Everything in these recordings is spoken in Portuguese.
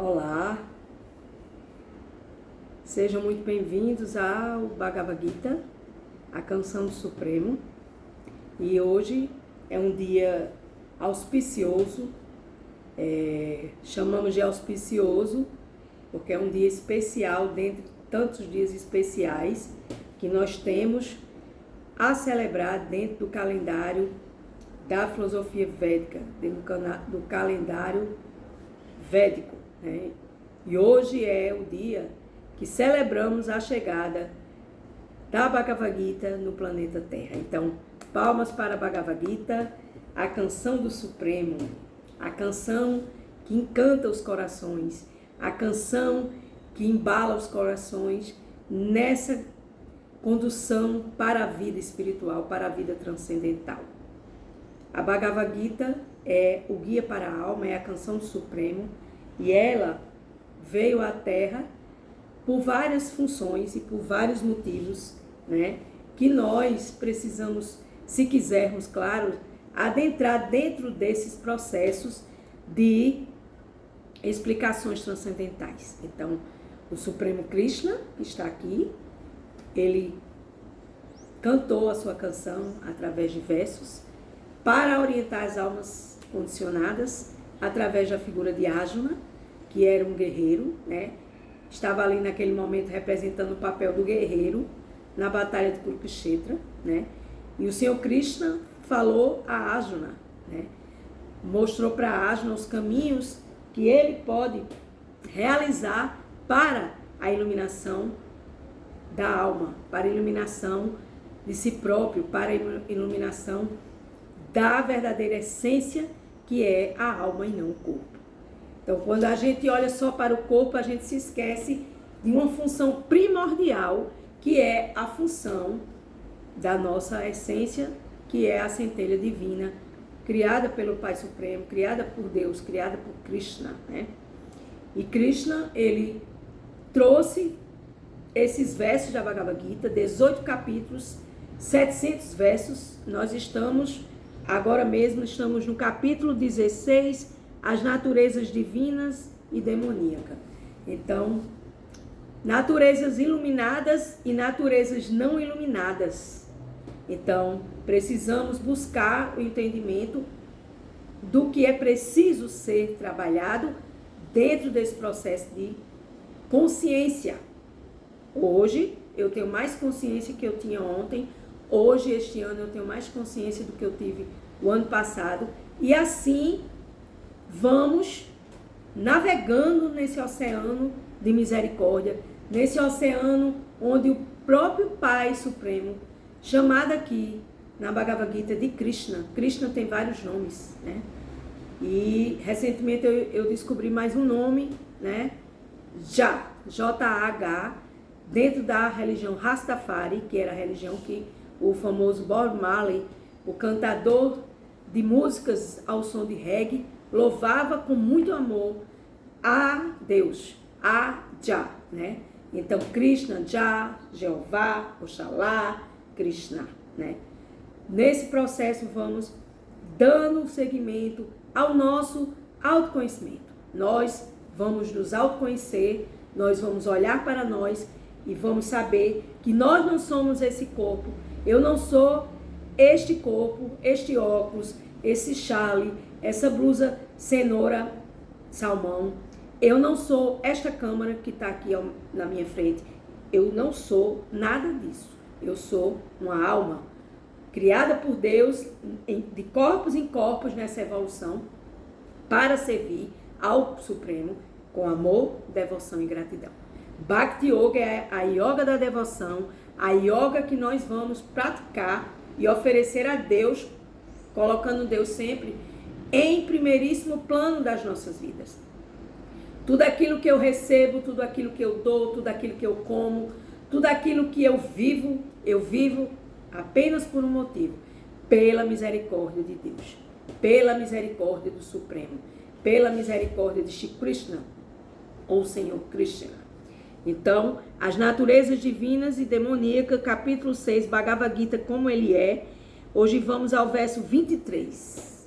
Olá, sejam muito bem-vindos ao Bhagavad Gita, a canção do Supremo. E hoje é um dia auspicioso, chamamos de auspicioso porque é um dia especial dentre tantos dias especiais que nós temos a celebrar dentro do calendário da filosofia védica, dentro do calendário védico, né? E hoje é o dia que celebramos a chegada da Bhagavad Gita no planeta Terra. Então, palmas para a Bhagavad Gita, a canção do Supremo, a canção que encanta os corações, a canção que embala os corações nessa condução para a vida espiritual, para a vida transcendental. A Bhagavad Gita é o guia para a alma, é a canção do Supremo, e ela veio à Terra por várias funções e por vários motivos, né, que nós precisamos, se quisermos, claro, adentrar dentro desses processos de explicações transcendentais. Então, o Supremo Krishna está aqui, ele cantou a sua canção através de versos para orientar as almas condicionadas através da figura de Arjuna, que era um guerreiro, né? Estava ali naquele momento representando o papel do guerreiro na batalha de Kurukshetra, né? E o Senhor Krishna falou a Arjuna, né? Mostrou para Arjuna os caminhos que ele pode realizar para a iluminação da alma, para a iluminação de si próprio, para a iluminação da verdadeira essência que é a alma e não o corpo. Então, quando a gente olha só para o corpo, a gente se esquece de uma função primordial, que é a função da nossa essência, que é a centelha divina, criada pelo Pai Supremo, criada por Deus, criada por Krishna, né? E Krishna, ele trouxe esses versos da Bhagavad Gita, 18 capítulos, 700 versos. Nós estamos, agora mesmo, estamos no capítulo 16, as naturezas divinas e demoníacas. Então, naturezas iluminadas e naturezas não iluminadas. Então, precisamos buscar o entendimento do que é preciso ser trabalhado dentro desse processo de consciência. Hoje, eu tenho mais consciência que eu tinha ontem. Hoje, este ano, eu tenho mais consciência do que eu tive o ano passado. E assim, vamos navegando nesse oceano de misericórdia, nesse oceano onde o próprio Pai Supremo, chamado aqui na Bhagavad Gita de Krishna. Krishna tem vários nomes, né? E recentemente eu descobri mais um nome, né? J-A-H, dentro da religião Rastafari, que era a religião que o famoso Bob Marley, o cantador de músicas ao som de reggae, louvava com muito amor a Deus, a Jah, né? Então, Krishna, Jah, Jeová, Oxalá, Krishna, né? Nesse processo, vamos dando seguimento ao nosso autoconhecimento. Nós vamos nos autoconhecer, nós vamos olhar para nós e vamos saber que nós não somos esse corpo. Eu não sou este corpo, este óculos, esse chale, essa blusa cenoura salmão. Eu não sou esta câmera que está aqui na minha frente. Eu não sou nada disso. Eu sou uma alma criada por Deus de corpos em corpos nessa evolução para servir ao Supremo com amor, devoção e gratidão. Bhakti Yoga é a yoga da devoção, a yoga que nós vamos praticar e oferecer a Deus, colocando Deus sempre em primeiríssimo plano das nossas vidas. Tudo aquilo que eu recebo, tudo aquilo que eu dou, tudo aquilo que eu como, tudo aquilo que eu vivo apenas por um motivo: pela misericórdia de Deus, pela misericórdia do Supremo, pela misericórdia de Shri Krishna, ou Senhor Krishna. Então, as naturezas divinas e demoníacas, capítulo 6, Bhagavad Gita, como ele é. Hoje vamos ao verso 23.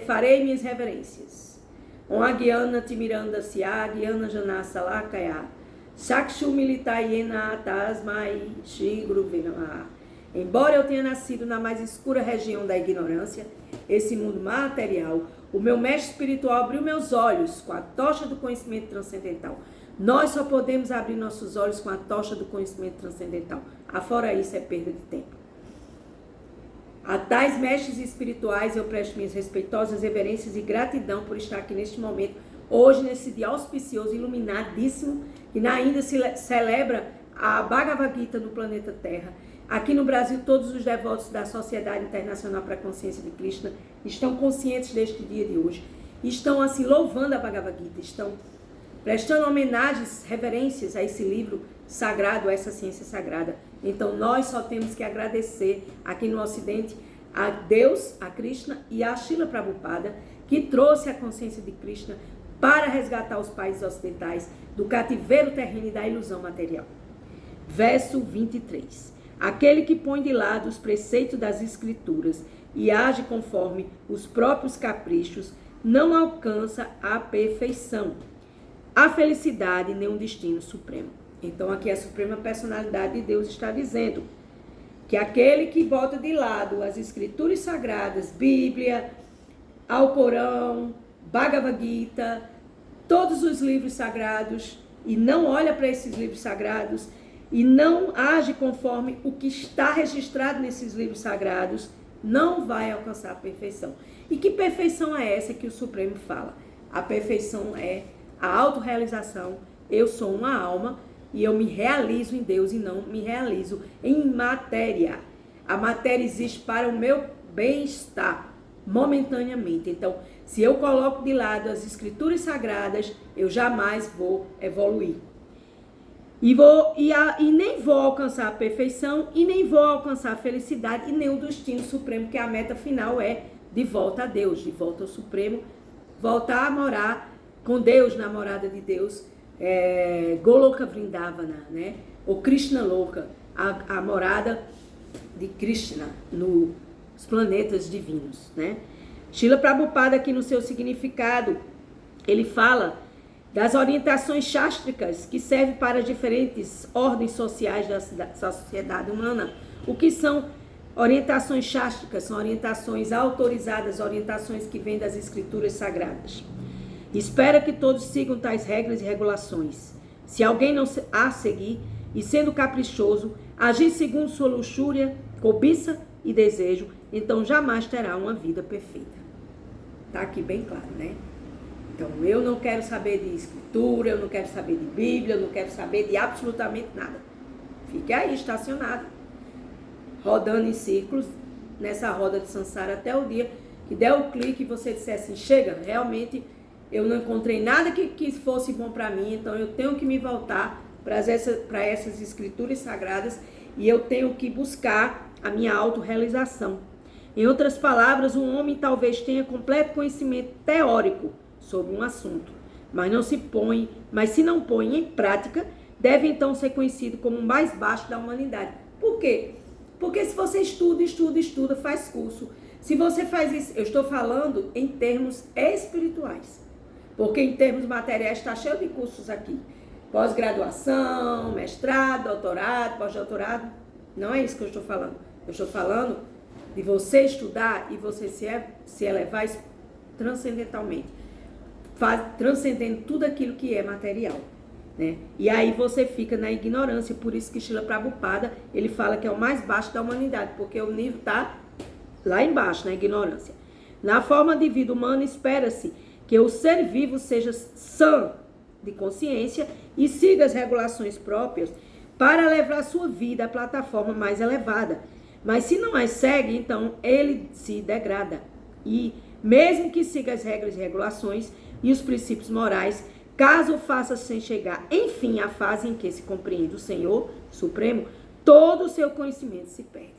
Farei minhas reverências. Onhagiana Timiranda Siagiana Janassa Lakaya, Shakshu Militaiena Atasmai Shigru Vinama. Embora eu tenha nascido na mais escura região da ignorância, esse mundo material, o meu mestre espiritual abriu meus olhos com a tocha do conhecimento transcendental. Nós só podemos abrir nossos olhos com a tocha do conhecimento transcendental. Afora isso, é perda de tempo. A tais mestres espirituais eu presto minhas respeitosas reverências e gratidão por estar aqui neste momento, hoje nesse dia auspicioso, iluminadíssimo, que ainda se celebra a Bhagavad Gita no planeta Terra. Aqui no Brasil, todos os devotos da Sociedade Internacional para a Consciência de Krishna estão conscientes deste dia de hoje, estão assim louvando a Bhagavad Gita, estão prestando homenagens, reverências a esse livro sagrado, a essa ciência sagrada. Então nós só temos que agradecer aqui no Ocidente a Deus, a Krishna e a Srila Prabhupada, que trouxe a consciência de Krishna para resgatar os países ocidentais do cativeiro terreno e da ilusão material. Verso 23. Aquele que põe de lado os preceitos das Escrituras e age conforme os próprios caprichos não alcança a perfeição, a felicidade nem um destino supremo. Então aqui a suprema personalidade de Deus está dizendo que aquele que bota de lado as escrituras sagradas, Bíblia, Alcorão, Bhagavad Gita, todos os livros sagrados, e não olha para esses livros sagrados e não age conforme o que está registrado nesses livros sagrados, não vai alcançar a perfeição. E que perfeição é essa que o Supremo fala? A perfeição é a autorrealização. Eu sou uma alma e eu me realizo em Deus e não me realizo em matéria. A matéria existe para o meu bem-estar, momentaneamente. Então, se eu coloco de lado as escrituras sagradas, eu jamais vou evoluir. E nem vou alcançar a perfeição, e nem vou alcançar a felicidade, e nem o destino supremo, que a meta final é de volta a Deus, de volta ao Supremo, voltar a morar com Deus, na morada de Deus, Goloka Vrindavana, né? Ou Krishna Loka, a morada de Krishna nos planetas divinos, né? Srila Prabhupada, aqui no seu significado, ele fala das orientações chástricas que servem para diferentes ordens sociais da sociedade humana. O que são orientações chástricas? São orientações autorizadas, orientações que vêm das escrituras sagradas. Espera que todos sigam tais regras e regulações. Se alguém não a seguir, e sendo caprichoso, agir segundo sua luxúria, cobiça e desejo, então jamais terá uma vida perfeita. Está aqui bem claro, né? Então, eu não quero saber de escritura, eu não quero saber de Bíblia, eu não quero saber de absolutamente nada. Fique aí, estacionado, rodando em círculos, nessa roda de Sansara, até o dia que der o clique e você disser assim, chega, realmente eu não encontrei nada que fosse bom para mim, então eu tenho que me voltar para essas escrituras sagradas e eu tenho que buscar a minha autorrealização. Em outras palavras, um homem talvez tenha completo conhecimento teórico sobre um assunto, mas se não põe em prática, deve então ser conhecido como o mais baixo da humanidade. Por quê? Porque se você estuda, faz curso, se você faz isso, eu estou falando em termos espirituais, porque em termos materiais está cheio de cursos aqui, pós-graduação, mestrado, doutorado, pós-doutorado, não é isso que eu estou falando. Eu estou falando de você estudar e você se elevar transcendentalmente, transcendendo tudo aquilo que é material, né? E aí você fica na ignorância, por isso que Srila Prabhupada, ele fala que é o mais baixo da humanidade, porque o nível está lá embaixo, na ignorância. Na forma de vida humana, espera-se que o ser vivo seja sã de consciência e siga as regulações próprias para levar a sua vida à plataforma mais elevada. Mas se não as segue, então ele se degrada. E mesmo que siga as regras e regulações e os princípios morais, caso o faça sem chegar, enfim, à fase em que se compreende o Senhor Supremo, todo o seu conhecimento se perde.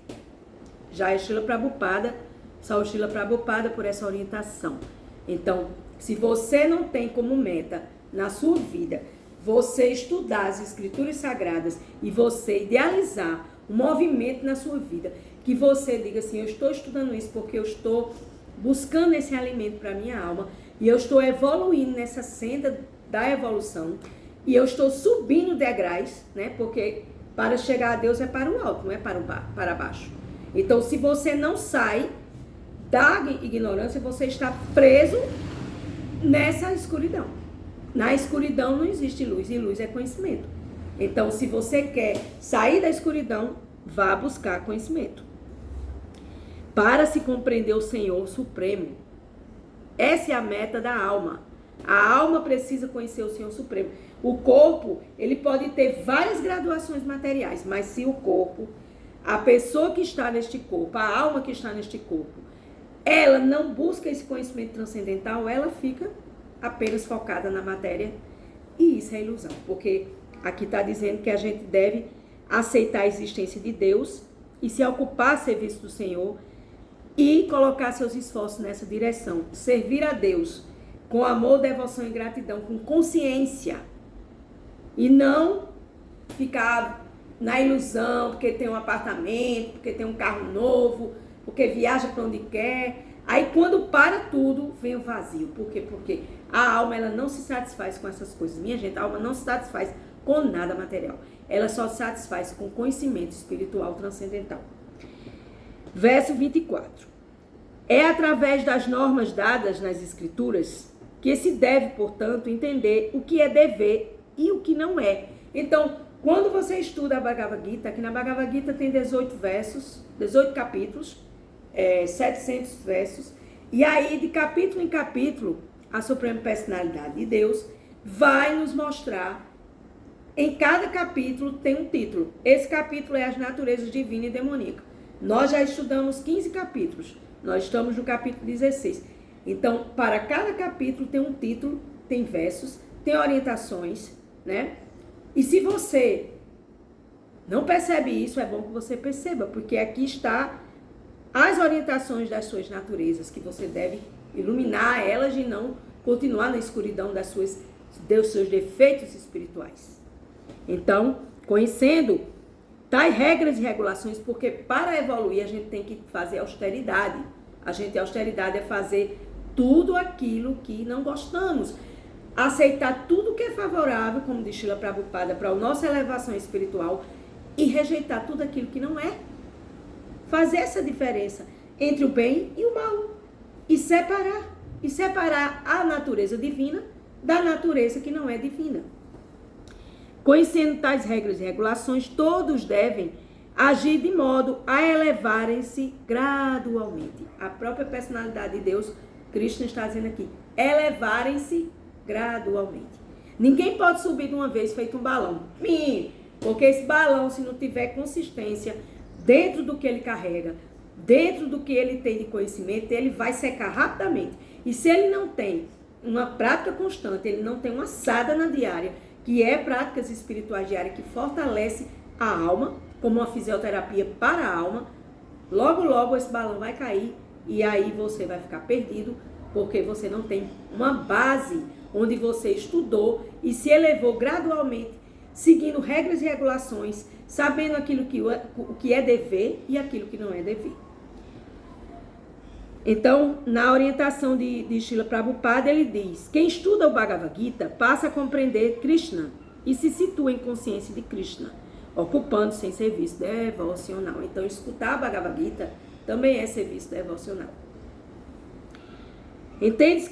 Já é Srila Prabhupada, só o Srila Prabhupada por essa orientação. Então, se você não tem como meta na sua vida, você estudar as escrituras sagradas e você idealizar um movimento na sua vida, que você diga assim, eu estou estudando isso porque eu estou buscando esse alimento para minha alma, e eu estou evoluindo nessa senda da evolução, e eu estou subindo degraus, né? Porque para chegar a Deus é para o alto, não é para baixo. Então, se você não sai da ignorância, você está preso nessa escuridão. Na escuridão não existe luz, e luz é conhecimento. Então, se você quer sair da escuridão, vá buscar conhecimento. Para se compreender o Senhor Supremo. Essa é a meta da alma. A alma precisa conhecer o Senhor Supremo. O corpo, ele pode ter várias graduações materiais, mas se o corpo, a pessoa que está neste corpo, a alma que está neste corpo, ela não busca esse conhecimento transcendental, ela fica apenas focada na matéria, e isso é ilusão, porque aqui está dizendo que a gente deve aceitar a existência de Deus e se ocupar a serviço do Senhor e colocar seus esforços nessa direção, servir a Deus com amor, devoção e gratidão, com consciência, e não ficar na ilusão, porque tem um apartamento, porque tem um carro novo, porque viaja para onde quer. Aí quando para tudo, vem o vazio. Por quê? Porque a alma, ela não se satisfaz com essas coisas. Minha gente, a alma não se satisfaz com nada material. Ela só se satisfaz com conhecimento espiritual transcendental. Verso 24. É através das normas dadas nas Escrituras que se deve, portanto, entender o que é dever e o que não é. Então, quando você estuda a Bhagavad Gita, aqui na Bhagavad Gita tem 18 versos, 18 capítulos, 700 versos, e aí de capítulo em capítulo, a Suprema Personalidade de Deus vai nos mostrar, em cada capítulo tem um título. Esse capítulo é as naturezas divina e demoníaca. Nós já estudamos 15 capítulos, nós estamos no capítulo 16. Então, para cada capítulo tem um título, tem versos, tem orientações, né? E se você não percebe isso, é bom que você perceba, porque aqui está as orientações das suas naturezas, que você deve iluminar elas e não continuar na escuridão dos seus defeitos espirituais. Então, conhecendo tais regras e regulações, porque para evoluir a gente tem que fazer austeridade. A austeridade é fazer tudo aquilo que não gostamos. Aceitar tudo que é favorável, como diz Srila Prabhupada, para a nossa elevação espiritual, e rejeitar tudo aquilo que não é. Fazer essa diferença entre o bem e o mal. E separar a natureza divina da natureza que não é divina. Conhecendo tais regras e regulações, todos devem agir de modo a elevarem-se gradualmente. A própria personalidade de Deus, Krishna está dizendo aqui, elevarem-se gradualmente. Ninguém pode subir de uma vez feito um balão. Porque esse balão, se não tiver consistência dentro do que ele carrega, dentro do que ele tem de conhecimento, ele vai secar rapidamente. E se ele não tem uma prática constante, ele não tem uma sadhana diária, que é práticas espirituais diárias que fortalece a alma, como uma fisioterapia para a alma, logo esse balão vai cair e aí você vai ficar perdido, porque você não tem uma base onde você estudou e se elevou gradualmente, seguindo regras e regulações, sabendo aquilo que é dever e aquilo que não é dever. Então, na orientação de Srila Prabhupada, ele diz, quem estuda o Bhagavad Gita passa a compreender Krishna e se situa em consciência de Krishna, ocupando-se em serviço devocional. Então, escutar a Bhagavad Gita também é serviço devocional. Entende-se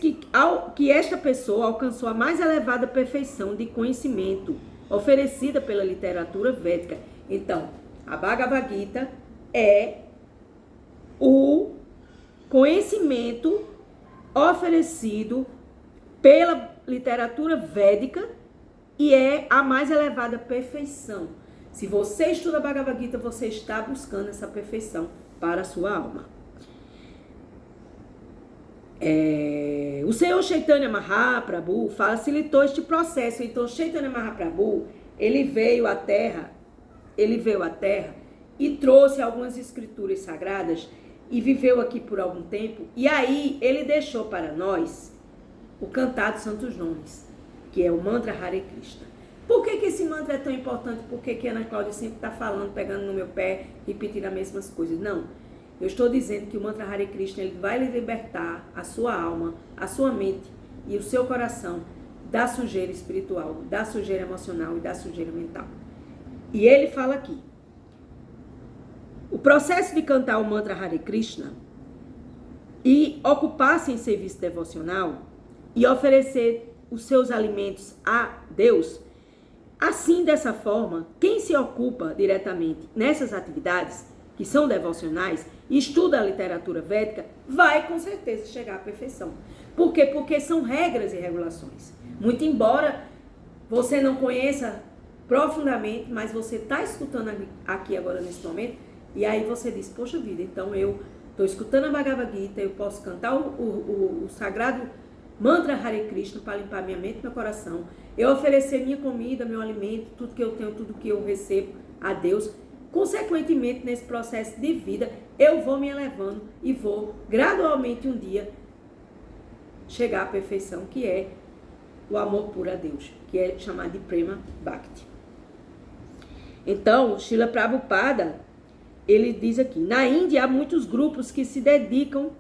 que esta pessoa alcançou a mais elevada perfeição de conhecimento oferecida pela literatura védica. Então, a Bhagavad Gita é o conhecimento oferecido pela literatura védica e é a mais elevada perfeição. Se você estuda a Bhagavad Gita, você está buscando essa perfeição para a sua alma. O Senhor Chaitanya Mahaprabhu facilitou este processo. Então, Chaitanya Mahaprabhu, ele veio à Terra e trouxe algumas escrituras sagradas e viveu aqui por algum tempo. E aí, ele deixou para nós o cantar dos santos nomes, que é o mantra Hare Krishna. Por que esse mantra é tão importante? Por que a Ana Cláudia sempre está falando, pegando no meu pé, repetindo as mesmas coisas? Não. Eu estou dizendo que o mantra Hare Krishna ele vai lhe libertar a sua alma, a sua mente e o seu coração da sujeira espiritual, da sujeira emocional e da sujeira mental. E ele fala aqui, o processo de cantar o mantra Hare Krishna e ocupar-se em serviço devocional e oferecer os seus alimentos a Deus, assim, dessa forma, quem se ocupa diretamente nessas atividades, que são devocionais, e estuda a literatura védica, vai com certeza chegar à perfeição. Por quê? Porque são regras e regulações. Muito embora você não conheça profundamente, mas você está escutando aqui agora nesse momento, e aí você diz, poxa vida, então eu estou escutando a Bhagavad Gita, eu posso cantar o sagrado mantra Hare Krishna para limpar minha mente e meu coração, eu oferecer minha comida, meu alimento, tudo que eu tenho, tudo que eu recebo a Deus. Consequentemente, nesse processo de vida, eu vou me elevando e vou gradualmente um dia chegar à perfeição, que é o amor puro a Deus, que é chamado de Prema Bhakti. Então, Srila Prabhupada, ele diz aqui, na Índia há muitos grupos que se dedicam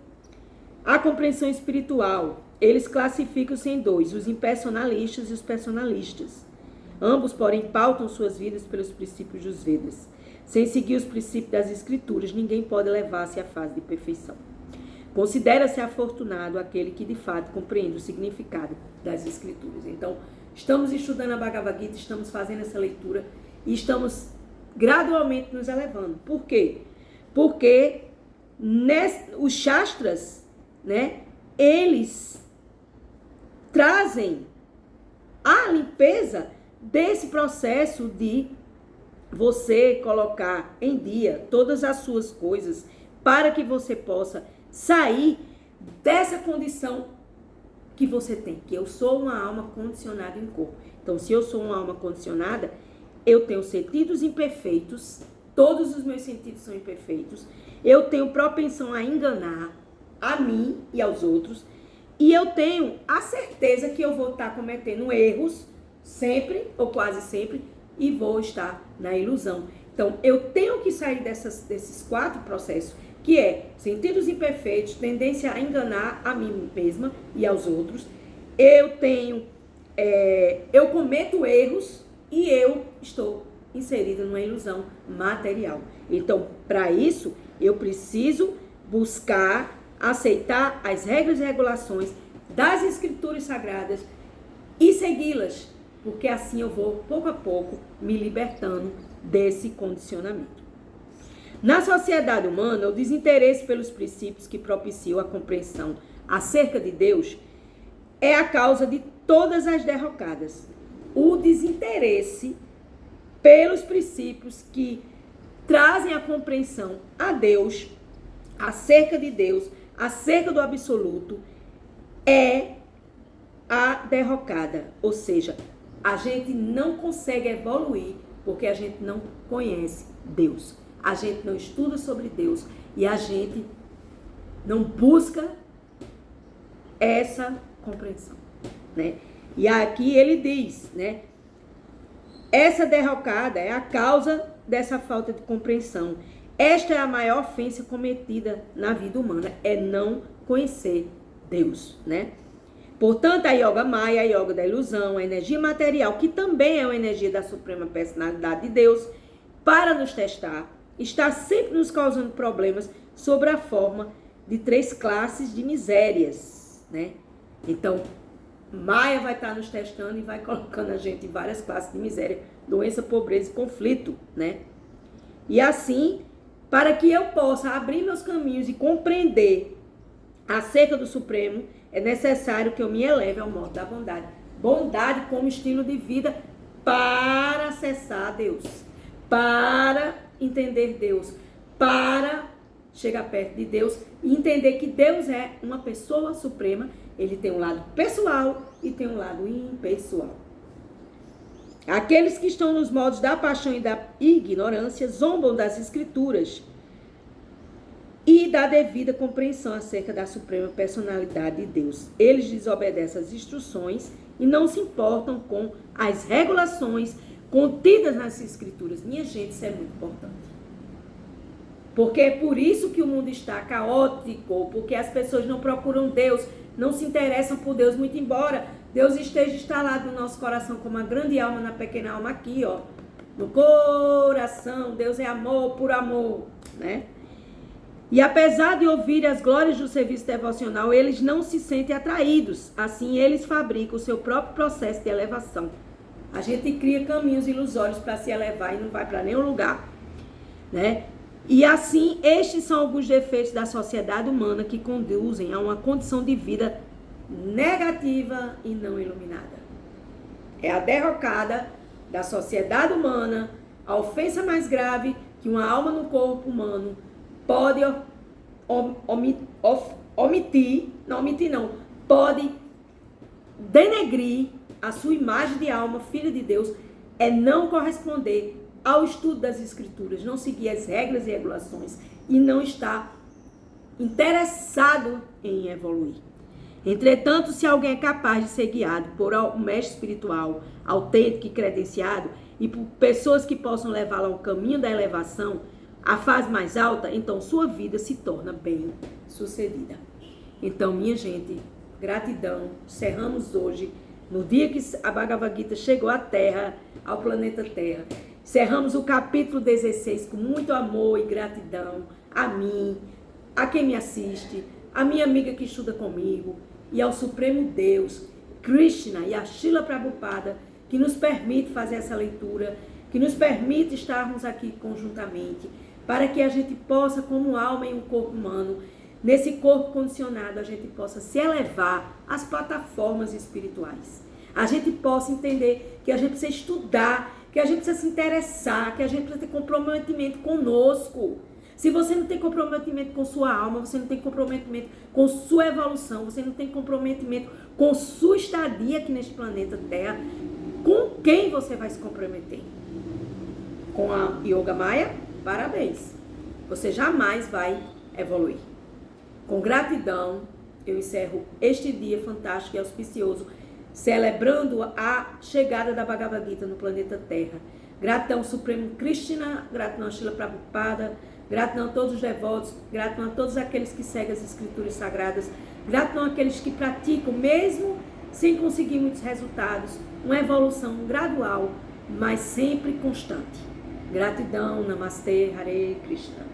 à compreensão espiritual. Eles classificam-se em dois, os impersonalistas e os personalistas. Ambos, porém, pautam suas vidas pelos princípios dos Vedas. Sem seguir os princípios das Escrituras, ninguém pode levar-se à fase de perfeição. Considera-se afortunado aquele que, de fato, compreende o significado das Escrituras. Então, estamos estudando a Bhagavad Gita, estamos fazendo essa leitura e estamos gradualmente nos elevando. Por quê? Porque os Shastras, né, eles trazem a limpeza desse processo de você colocar em dia todas as suas coisas para que você possa sair dessa condição que você tem, que eu sou uma alma condicionada em corpo. Então, se eu sou uma alma condicionada, eu tenho sentidos imperfeitos, todos os meus sentidos são imperfeitos, eu tenho propensão a enganar a mim e aos outros, e eu tenho a certeza que eu vou estar cometendo erros sempre, ou quase sempre, e vou estar na ilusão. Então, eu tenho que sair desses 4 processos, que é sentidos imperfeitos, tendência a enganar a mim mesma e aos outros. Eu cometo erros e eu estou inserida numa ilusão material. Então, para isso, eu preciso buscar aceitar as regras e regulações das Escrituras Sagradas e segui-las, porque assim eu vou, pouco a pouco, me libertando desse condicionamento. Na sociedade humana, o desinteresse pelos princípios que propiciam a compreensão acerca de Deus é a causa de todas as derrocadas. O desinteresse pelos princípios que trazem a compreensão a Deus, acerca de Deus, acerca do absoluto, é a derrocada. Ou seja, a gente não consegue evoluir porque a gente não conhece Deus. A gente não estuda sobre Deus e a gente não busca essa compreensão, né? E aqui ele diz, né? Essa derrocada é a causa dessa falta de compreensão. Esta é a maior ofensa cometida na vida humana, é não conhecer Deus, né? Portanto, a Yoga Maya, a Yoga da ilusão, a energia material, que também é uma energia da Suprema Personalidade de Deus, para nos testar, está sempre nos causando problemas sobre a forma de 3 classes de misérias, né? Então, Maya vai estar nos testando e vai colocando a gente em várias classes de miséria, doença, pobreza e conflito, né? E assim, para que eu possa abrir meus caminhos e compreender acerca do Supremo, é necessário que eu me eleve ao modo da bondade. Bondade como estilo de vida para acessar Deus, para entender Deus, para chegar perto de Deus e entender que Deus é uma pessoa suprema. Ele tem um lado pessoal e tem um lado impessoal. Aqueles que estão nos modos da paixão e da ignorância zombam das escrituras e da devida compreensão acerca da suprema personalidade de Deus. Eles desobedecem às instruções e não se importam com as regulações contidas nas escrituras. Minha gente, isso é muito importante. Porque é por isso que o mundo está caótico, porque as pessoas não procuram Deus, não se interessam por Deus, muito embora Deus esteja instalado no nosso coração como uma grande alma, na pequena alma aqui, ó, no coração. Deus é amor por amor, né? E apesar de ouvir as glórias do serviço devocional, eles não se sentem atraídos. Assim, eles fabricam o seu próprio processo de elevação. A gente cria caminhos ilusórios para se elevar e não vai para nenhum lugar, né? E assim, estes são alguns defeitos da sociedade humana que conduzem a uma condição de vida negativa e não iluminada. É a derrocada da sociedade humana, a ofensa mais grave que uma alma no corpo humano pode pode denegrir a sua imagem de alma, filha de Deus, é não corresponder ao estudo das Escrituras, não seguir as regras e regulações e não estar interessado em evoluir. Entretanto, se alguém é capaz de ser guiado por um mestre espiritual autêntico e credenciado e por pessoas que possam levá-lo ao caminho da elevação, a fase mais alta, então sua vida se torna bem sucedida. Então, minha gente, gratidão. Cerramos hoje, no dia que a Bhagavad Gita chegou à Terra, ao planeta Terra. Cerramos o capítulo 16 com muito amor e gratidão a mim, a quem me assiste, a minha amiga que estuda comigo e ao Supremo Deus, Krishna e a Srila Prabhupada, que nos permite fazer essa leitura, que nos permite estarmos aqui conjuntamente, para que a gente possa, como alma em um corpo humano, nesse corpo condicionado, a gente possa se elevar às plataformas espirituais. A gente possa entender que a gente precisa estudar, que a gente precisa se interessar, que a gente precisa ter comprometimento conosco. Se você não tem comprometimento com sua alma, você não tem comprometimento com sua evolução, você não tem comprometimento com sua estadia aqui neste planeta Terra, com quem você vai se comprometer? Com a Yoga Maya? Parabéns. Você jamais vai evoluir. Com gratidão, eu encerro este dia fantástico e auspicioso, celebrando a chegada da Bhagavad Gita no planeta Terra. Gratidão ao Supremo Krishna, gratidão a Srila Prabhupada, gratidão a todos os devotos, gratidão a todos aqueles que seguem as escrituras sagradas, gratidão àqueles que praticam, mesmo sem conseguir muitos resultados, uma evolução gradual, mas sempre constante. Gratidão, Namastê, Hare Krishna.